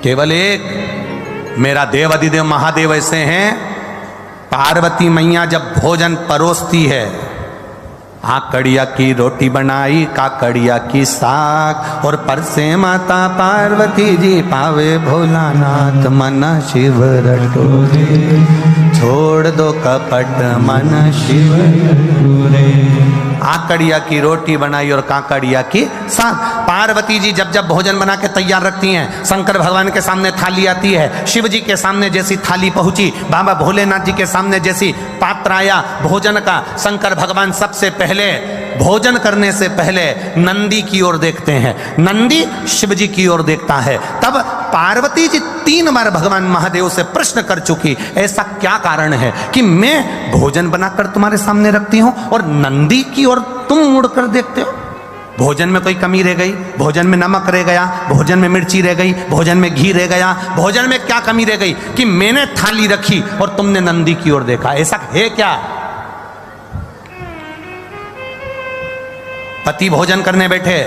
केवल एक मेरा देव अधिदेव महादेव ऐसे हैं, पार्वती मैया जब भोजन परोसती है, कड़िया की रोटी बनाई, काकड़िया की साग, और परसे माता पार्वती जी पावे भोलानाथ मन शिव रटोरे, छोड़ दो कपट मन शिव रटोरे। आकड़िया की रोटी बनाई और काकड़िया की साग। पार्वती जी जब जब भोजन बना के तैयार रखती हैं, शंकर भगवान के सामने थाली आती है, शिव जी के सामने जैसी थाली पहुंची, बाबा भोलेनाथ जी के सामने जैसी पात्र आया भोजन का, शंकर भगवान सबसे पहले भोजन करने से पहले नंदी की ओर देखते हैं, नंदी शिव जी की ओर देखता है। तब पार्वती जी 3 बार भगवान महादेव से प्रश्न कर चुकी, ऐसा क्या कारण है कि मैं भोजन बनाकर तुम्हारे सामने रखती हूं और नंदी की ओर तुम मुड़कर देखते हो? भोजन में कोई कमी रह गई, भोजन में नमक रह गया, भोजन में मिर्ची रह गई, भोजन में घी रह गया, भोजन में क्या कमी रह गई कि मैंने थाली रखी और तुमने नंदी की ओर देखा? ऐसा है क्या? पति भोजन करने बैठे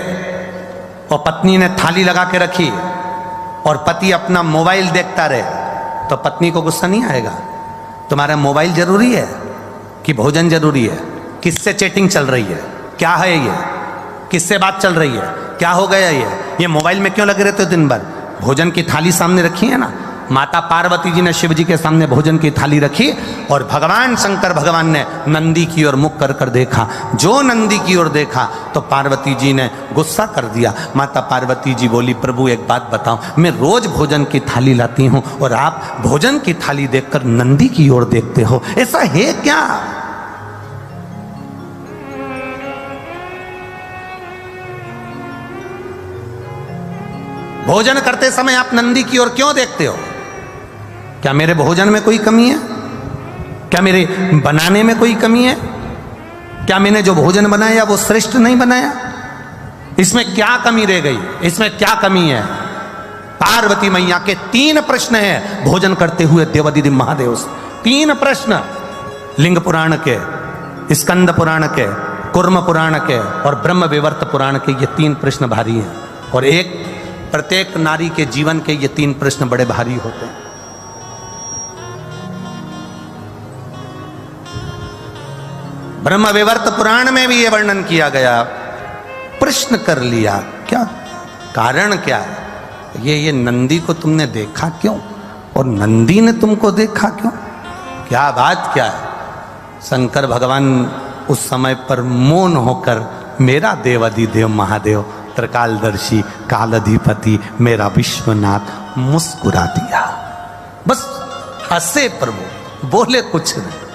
और पत्नी ने थाली लगा के रखी और पति अपना मोबाइल देखता रहे, तो पत्नी को गुस्सा नहीं आएगा? तुम्हारा मोबाइल जरूरी है कि भोजन जरूरी है? किससे चैटिंग चल रही है? क्या है ये? किससे बात चल रही है? क्या हो गया ये मोबाइल में क्यों लगे रहते हो दिन भर? भोजन की थाली सामने रखी है ना। माता पार्वती जी ने शिव जी के सामने भोजन की थाली रखी और भगवान शंकर भगवान ने नंदी की ओर मुख कर कर देखा। जो नंदी की ओर देखा तो पार्वती जी ने गुस्सा कर दिया। माता पार्वती जी बोली, प्रभु एक बात बताओ, मैं रोज भोजन की थाली लाती हूं और आप भोजन की थाली देखकर नंदी की ओर देखते हो, ऐसा है क्या? भोजन करते समय आप नंदी की ओर क्यों देखते हो? क्या मेरे भोजन में कोई कमी है? क्या मेरे बनाने में कोई कमी है? क्या मैंने जो भोजन बनाया वो श्रेष्ठ नहीं बनाया? इसमें क्या कमी रह गई? इसमें क्या कमी है? पार्वती मैया के 3 प्रश्न हैं भोजन करते हुए देवाधिदेव महादेव से। 3 प्रश्न, लिंग पुराण के, स्कंद पुराण के, कुर्म पुराण के और ब्रह्म विवर्त पुराण के, ये 3 प्रश्न भारी हैं। और प्रत्येक नारी के जीवन के ये 3 प्रश्न बड़े भारी होते हैं। ब्रह्म विवर्त पुराण में भी ये वर्णन किया गया। प्रश्न कर लिया, क्या कारण क्या है? ये नंदी को तुमने देखा क्यों और नंदी ने तुमको देखा क्यों? क्या बात क्या है? शंकर भगवान उस समय पर मौन होकर, मेरा देवाधिदेव महादेव त्रिकालदर्शी कालाधिपति मेरा विश्वनाथ मुस्कुरा दिया, बस हंसे प्रभु, बोले कुछ नहीं।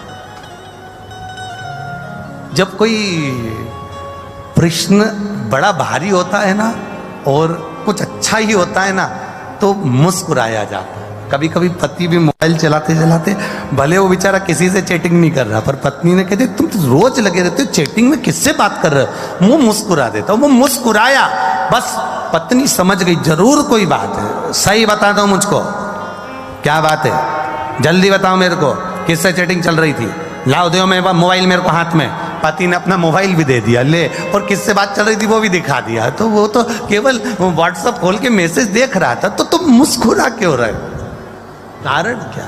जब कोई प्रश्न बड़ा भारी होता है ना और कुछ अच्छा ही होता है ना तो मुस्कुराया जाता है। कभी कभी पति भी मोबाइल चलाते चलाते, भले वो बेचारा किसी से चैटिंग नहीं कर रहा, पर पत्नी ने कहते तुम तो रोज लगे रहते हो चैटिंग में, किससे बात कर रहे हो? वो मुस्कुरा देता, वो मुस्कुराया, बस पत्नी समझ गई जरूर कोई बात है। सही बता दो मुझको, क्या बात है? जल्दी बताओ मेरे को, किससे चैटिंग चल रही थी? लाओ दो मेरे मोबाइल मेरे को हाथ में। पति ने अपना मोबाइल भी दे दिया, ले, और किससे बात चल रही थी वो भी दिखा दिया। तो वो तो केवल व्हाट्सएप खोल के मैसेज देख रहा था, तो तुम मुस्कुरा क्यों रहे? कारण क्या?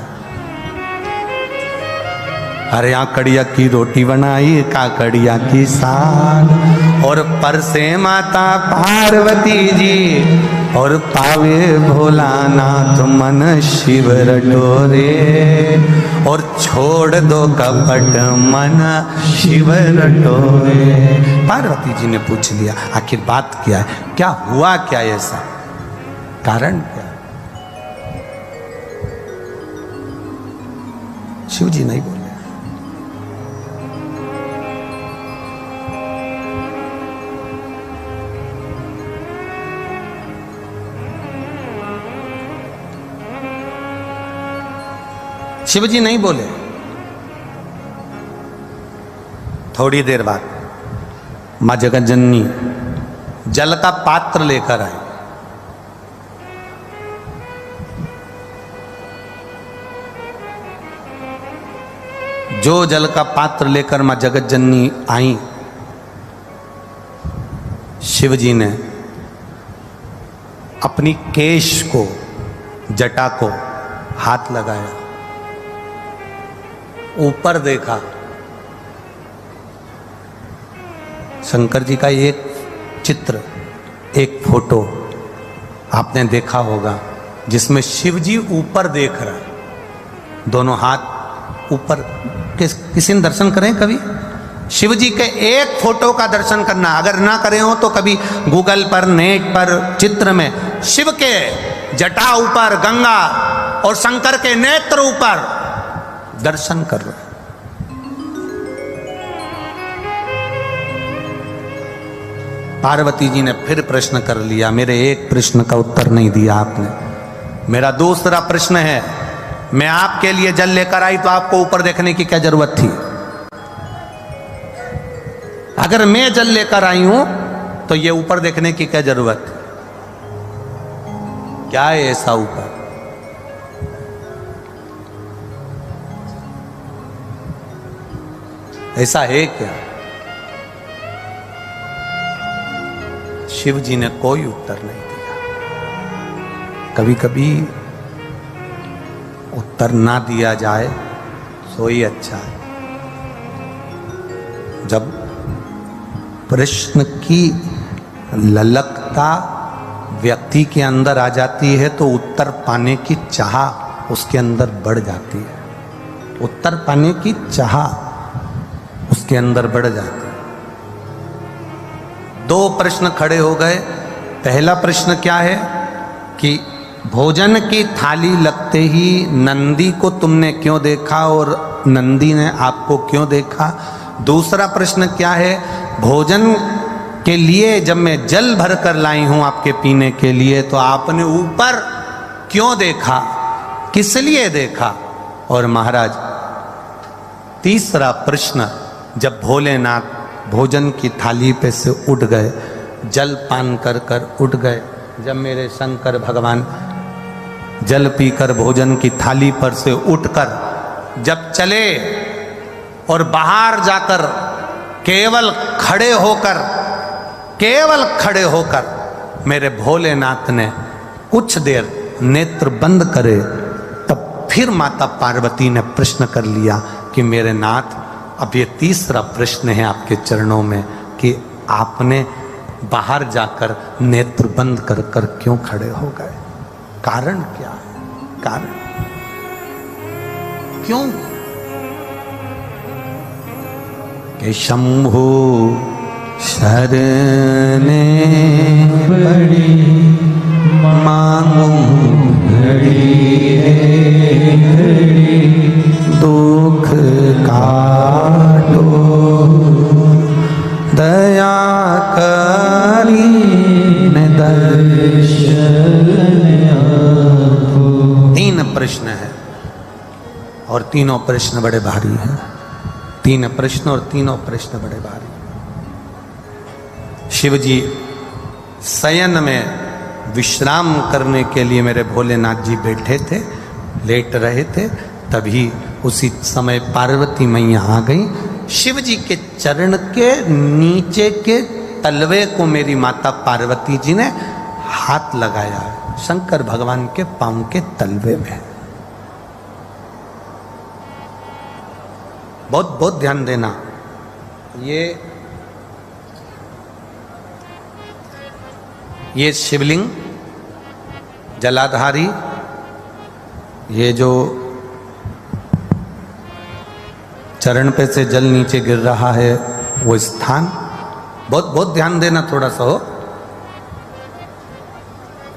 अरे आकड़िया की रोटी बनाई, काकड़िया की साग, और परसे माता पार्वती जी और पावे भोलानाथ मन शिव रटोरे, और छोड़ दो कपट मन शिव रटोरे। पार्वती जी ने पूछ लिया आखिर बात क्या है, क्या हुआ, क्या ऐसा कारण क्या? शिव जी नहीं बोले। शिव जी नहीं बोले। थोड़ी देर बाद मां जगतजननी जल का पात्र लेकर आई। जो जल का पात्र लेकर मां जगतजननी आई, शिव जी ने अपनी केश को जटा को हाथ लगाया, ऊपर देखा। शंकर जी का एक चित्र, एक फोटो आपने देखा होगा जिसमें शिव जी ऊपर देख रहा है, दोनों हाथ ऊपर। किसी ने दर्शन करें कभी? शिव जी के एक फोटो का दर्शन करना, अगर ना करे हो तो कभी गूगल पर, नेट पर, चित्र में शिव के जटा ऊपर गंगा और शंकर के नेत्र ऊपर दर्शन कर लो। पार्वती जी ने फिर प्रश्न कर लिया, मेरे एक प्रश्न का उत्तर नहीं दिया आपने। मेरा दूसरा प्रश्न है, मैं आपके लिए जल लेकर आई तो आपको ऊपर देखने की क्या जरूरत थी? अगर मैं जल लेकर आई हूं तो ये ऊपर देखने की क्या जरूरत है? क्या है ऐसा ऊपर? ऐसा है क्या? शिव जी ने कोई उत्तर नहीं दिया। कभी कभी उत्तर ना दिया जाए तो ही अच्छा है। जब प्रश्न की ललकता व्यक्ति के अंदर आ जाती है तो उत्तर पाने की चाह उसके अंदर बढ़ जाती है। उत्तर पाने की चाह उसके अंदर बढ़ जाती है। दो प्रश्न खड़े हो गए। पहला प्रश्न क्या है कि भोजन की थाली लगते ही नंदी को तुमने क्यों देखा और नंदी ने आपको क्यों देखा? दूसरा प्रश्न क्या है, भोजन के लिए जब मैं जल भर कर लाई हूं आपके पीने के लिए तो आपने ऊपर क्यों देखा, किस लिए देखा? और महाराज तीसरा प्रश्न, जब भोलेनाथ भोजन की थाली पे से उठ गए, जल पान कर कर उठ गए, जब मेरे शंकर भगवान जल पीकर भोजन की थाली पर से उठकर जब चले और बाहर जाकर केवल खड़े होकर मेरे भोलेनाथ ने कुछ देर नेत्र बंद करे, तब फिर माता पार्वती ने प्रश्न कर लिया कि मेरे नाथ, अब ये तीसरा प्रश्न है आपके चरणों में कि आपने बाहर जाकर नेत्र बंद कर कर क्यों खड़े हो गए? कारण क्या है? कारण क्यों? कि शंभु शरणे बड़ी मांगू घड़ी दुख काटो दया करी तीन प्रश्न है और तीनों प्रश्न बड़े भारी हैं। तीन प्रश्न और तीनों प्रश्न बड़े भारी। शिव जी शयन में विश्राम करने के लिए मेरे भोलेनाथ जी बैठे थे, लेट रहे थे, तभी उसी समय पार्वती मैया आ गई। शिव जी के चरण के नीचे के तलवे को मेरी माता पार्वती जी ने हाथ लगाया है, शंकर भगवान के पांव के तलवे में। बहुत बहुत ध्यान देना। ये शिवलिंग जलाधारी, ये जो चरण पे से जल नीचे गिर रहा है वो स्थान, बहुत बहुत ध्यान देना थोड़ा सा हो।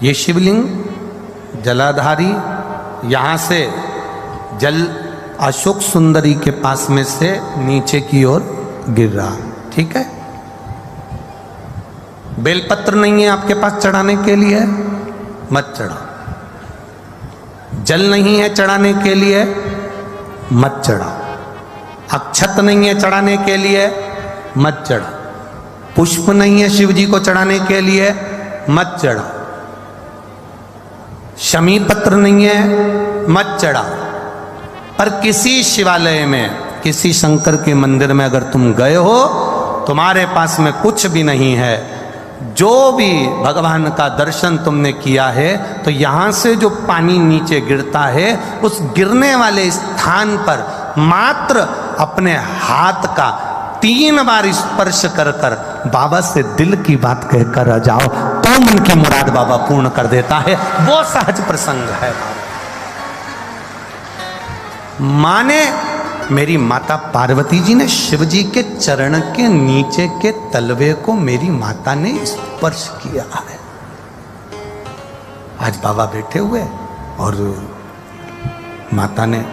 ये शिवलिंग जलाधारी, यहाँ से जल अशोक सुंदरी के पास में से नीचे की ओर गिर रहा, ठीक है। बेलपत्र नहीं है आपके पास चढ़ाने के लिए, मत चढ़ाओ। जल नहीं है चढ़ाने के लिए, मत चढ़ाओ। अक्षत नहीं है चढ़ाने के लिए, मत चढ़ाओ। पुष्प नहीं है शिव जी को चढ़ाने के लिए, मत चढ़ाओ। शमी पत्र नहीं है, मत चढ़ाओ। पर किसी शिवालय में, किसी शंकर के मंदिर में अगर तुम गए हो, तुम्हारे पास में कुछ भी नहीं है, जो भी भगवान का दर्शन तुमने किया है तो यहाँ से जो पानी नीचे गिरता है उस गिरने वाले स्थान पर मात्र अपने हाथ का 3 बार स्पर्श कर कर बाबा से दिल की बात कहकर आ जाओ तो मन की मुराद बाबा पूर्ण कर देता है। वो सहज प्रसंग है। माने मेरी माता पार्वती जी ने शिव जी के चरण के नीचे के तलवे को मेरी माता ने स्पर्श किया है। आज बाबा बैठे हुए और माता ने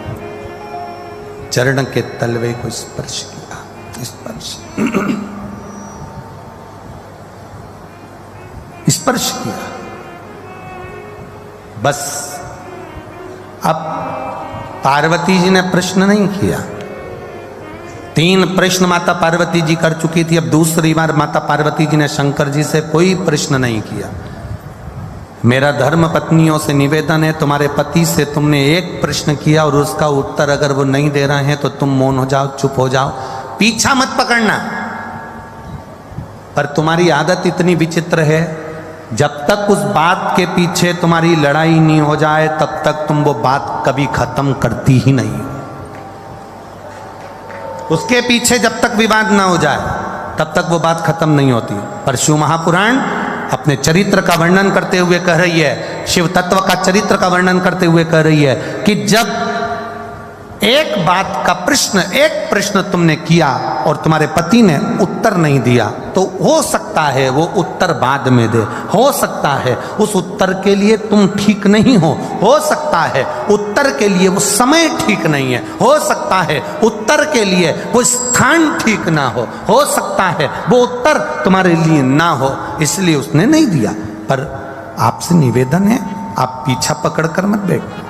चरण के तलवे को स्पर्श किया। स्पर्श किया। बस अब पार्वती जी ने प्रश्न नहीं किया। 3 प्रश्न माता पार्वती जी कर चुकी थी। अब दूसरी बार माता पार्वती जी ने शंकर जी से कोई प्रश्न नहीं किया। मेरा धर्म पत्नियों से निवेदन है, तुम्हारे पति से तुमने एक प्रश्न किया और उसका उत्तर अगर वो नहीं दे रहे हैं तो तुम मौन हो जाओ, चुप हो जाओ, पीछा मत पकड़ना। पर तुम्हारी आदत इतनी विचित्र है, जब तक उस बात के पीछे तुम्हारी लड़ाई नहीं हो जाए तब तक तुम वो बात कभी खत्म करती ही नहीं। उसके पीछे जब तक विवाद ना हो जाए तब तक वो बात खत्म नहीं होती। पर शिव महापुराण अपने चरित्र का वर्णन करते हुए कह रही है, शिव तत्व का चरित्र का वर्णन करते हुए कह रही है कि जब एक बात का प्रश्न, एक प्रश्न तुमने किया और तुम्हारे पति ने उत्तर नहीं दिया तो हो सकता है वो उत्तर बाद में दे, हो सकता है उस उत्तर के लिए तुम ठीक नहीं हो सकता है उत्तर के लिए वो समय ठीक नहीं है, हो सकता है उत्तर के लिए वो स्थान ठीक ना हो सकता है वो उत्तर तुम्हारे लिए ना हो, इसलिए उसने नहीं दिया। पर आपसे निवेदन है, आप पीछा पकड़ कर मत बैठो।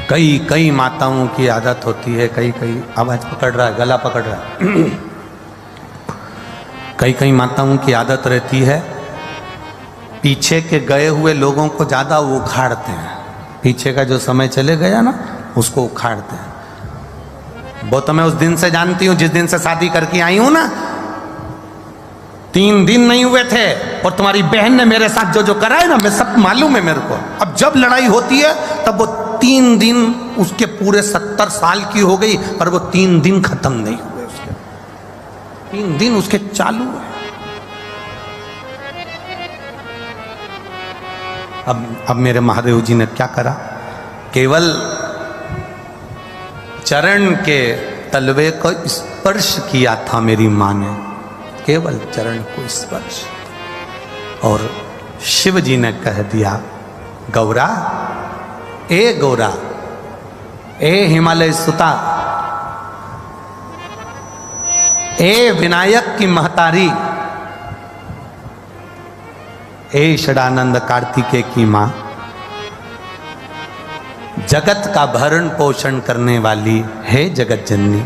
कई माताओं की आदत होती है, कई आवाज पकड़ रहा है, गला पकड़ रहा है। कई माताओं की आदत रहती है पीछे के गए हुए लोगों को ज्यादा उखाड़ते हैं। पीछे का जो समय चले गया ना उसको उखाड़ते हैं। वो तो मैं उस दिन से जानती हूँ जिस दिन से शादी करके आई हूं ना, 3 दिन नहीं हुए थे और तुम्हारी बहन ने मेरे साथ जो करा है ना, मैं सब मालूम है मेरे को। अब जब लड़ाई होती है तब वो 3 दिन, उसके पूरे 70 साल की हो गई पर वो 3 दिन खत्म नहीं हुए, उसके 3 दिन उसके चालू है। अब मेरे महादेव जी ने क्या करा, केवल चरण के तलवे को स्पर्श किया था मेरी मां ने, केवल चरण को स्पर्श, और शिव जी ने कह दिया, गौरा, ए गौरा, ए हिमालय सुता, ए विनायक की महतारी, ए षडानंद कार्तिकेय की मां, जगत का भरण पोषण करने वाली है जगत जननी,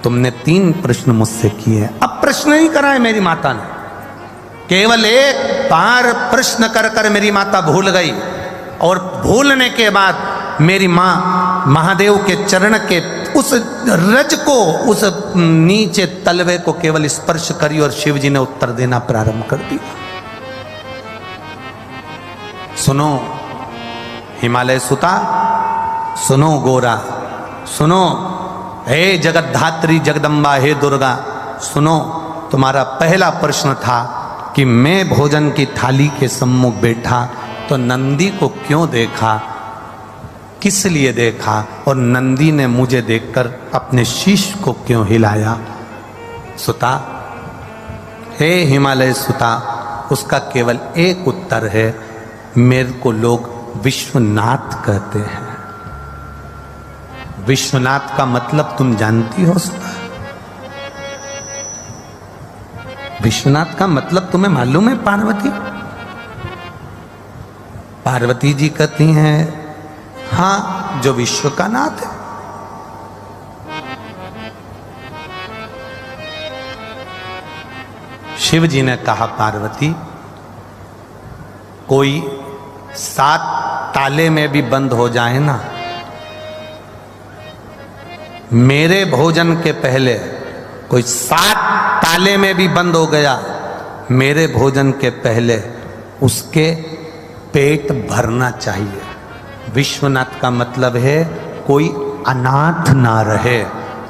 तुमने 3 प्रश्न मुझसे किए। अब प्रश्न नहीं करा है मेरी माता ने, केवल एक बार प्रश्न कर कर मेरी माता भूल गई और भूलने के बाद मेरी मां महादेव के चरण के उस रज को, उस नीचे तलवे को केवल स्पर्श करी और शिव जी ने उत्तर देना प्रारंभ कर दिया। सुनो हिमालय सुता, सुनो गोरा, सुनो हे जगद्धात्री जगदम्बा, हे दुर्गा, सुनो, तुम्हारा पहला प्रश्न था कि मैं भोजन की थाली के सम्मुख बैठा तो नंदी को क्यों देखा, किस लिए देखा, और नंदी ने मुझे देखकर अपने शीश को क्यों हिलाया। सुता, हे हिमालय सुता, उसका केवल एक उत्तर है, मेरे को लोग विश्वनाथ कहते हैं। विश्वनाथ का मतलब तुम जानती हो सुता? विश्वनाथ का मतलब तुम्हें मालूम है पार्वती? पार्वती जी कहती हैं, हाँ, जो विश्व का नाथ है। शिव जी ने कहा, पार्वती, कोई 7 ताले में भी बंद हो जाए ना मेरे भोजन के पहले कोई 7 ताले में भी बंद हो गया, मेरे भोजन के पहले उसके पेट भरना चाहिए। विश्वनाथ का मतलब है कोई अनाथ ना रहे,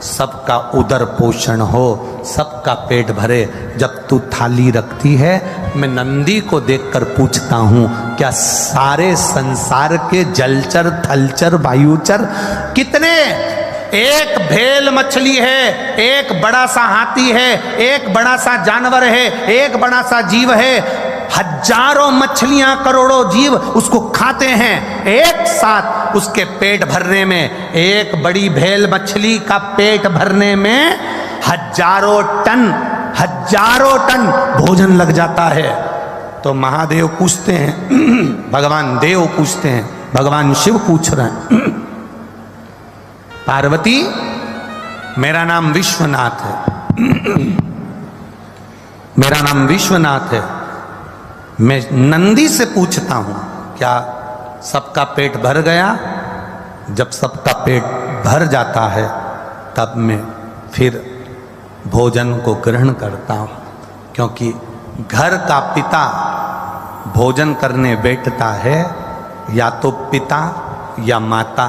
सबका उदर पोषण हो, सबका पेट भरे। जब तू थाली रखती है, मैं नंदी को देखकर पूछता हूं, क्या सारे संसार के जलचर थलचर वायुचर कितने, एक भेल मछली है, एक बड़ा सा हाथी है, एक बड़ा सा जानवर है, एक बड़ा सा जीव है, हजारों मछलियां करोड़ों जीव उसको खाते हैं, एक साथ उसके पेट भरने में, एक बड़ी भेल मछली का पेट भरने में हजारों टन भोजन लग जाता है। तो महादेव पूछते हैं, भगवान देव पूछते हैं, भगवान शिव पूछ रहे हैं, पार्वती मेरा नाम विश्वनाथ है, मेरा नाम विश्वनाथ है, मैं नंदी से पूछता हूं क्या सबका पेट भर गया? जब सबका पेट भर जाता है तब मैं फिर भोजन को ग्रहण करता हूं, क्योंकि घर का पिता भोजन करने बैठता है, या तो पिता या माता,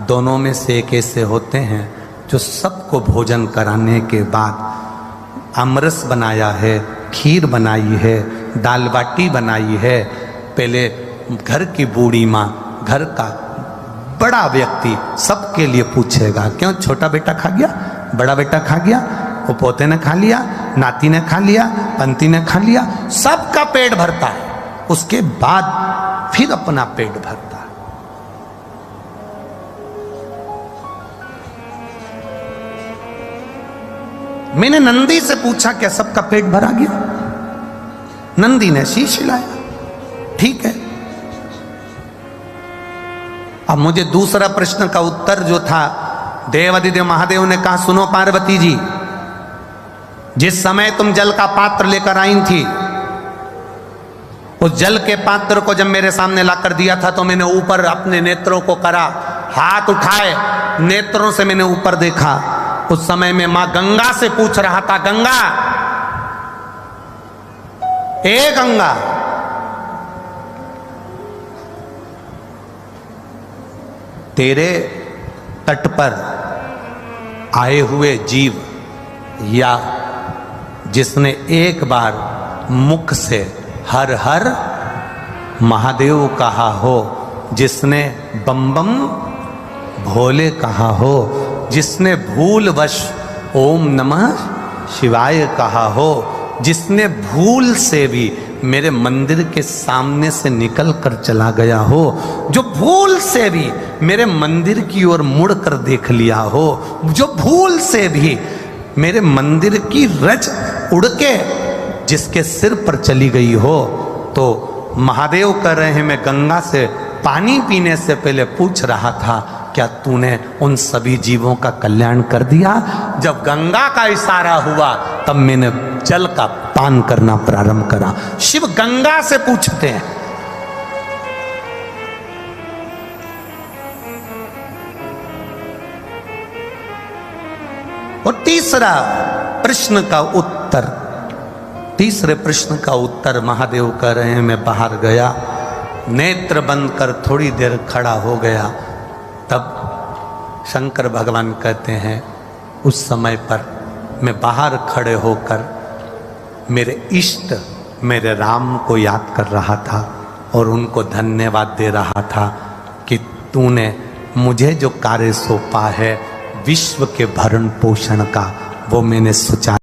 दोनों में से एक ऐसे होते हैं जो सबको भोजन कराने के बाद आमरस बनाया है, खीर बनाई है, दाल बाटी बनाई है, पहले घर की बूढ़ी माँ, घर का बड़ा व्यक्ति सबके लिए पूछेगा, क्यों छोटा बेटा खा गया, बड़ा बेटा खा गया, वो पोते ने खा लिया, नाती ने खा लिया, पंती ने खा लिया, सबका पेट भरता है, उसके बाद फिर अपना पेट भरता है। मैंने नंदी से पूछा क्या सबका पेट भरा गया? नंदी ने शीश हिलाया, ठीक है। अब मुझे दूसरा प्रश्न का उत्तर जो था, देवादिदेव महादेव ने कहा, सुनो पार्वती जी, जिस समय तुम जल का पात्र लेकर आई थी, उस जल के पात्र को जब मेरे सामने लाकर दिया था तो मैंने ऊपर अपने नेत्रों को करा, हाथ उठाए, नेत्रों से मैंने ऊपर देखा। उस समय में मां गंगा से पूछ रहा था, गंगा, ए गंगा, तेरे तट पर आए हुए जीव, या जिसने एक बार मुख से हर हर महादेव कहा हो, जिसने बम बम भोले कहा हो, जिसने भूलवश ओम नमः शिवाय कहा हो, जिसने भूल से भी मेरे मंदिर के सामने से निकल कर चला गया हो, जो भूल से भी मेरे मंदिर की ओर मुड़ कर देख लिया हो, जो भूल से भी मेरे मंदिर की रज उड़ के जिसके सिर पर चली गई हो, तो महादेव कह रहे हैं, मैं गंगा से पानी पीने से पहले पूछ रहा था, क्या तूने उन सभी जीवों का कल्याण कर दिया? जब गंगा का इशारा हुआ तब मैंने जल का पान करना प्रारंभ करा। शिव गंगा से पूछते हैं। और तीसरा प्रश्न का उत्तर, तीसरे प्रश्न का उत्तर महादेव कह रहे हैं, मैं बाहर गया, नेत्र बंद कर थोड़ी देर खड़ा हो गया, तब शंकर भगवान कहते हैं, उस समय पर मैं बाहर खड़े होकर मेरे इष्ट मेरे राम को याद कर रहा था और उनको धन्यवाद दे रहा था कि तूने मुझे जो कार्य सौंपा है विश्व के भरण पोषण का, वो मैंने सुचारू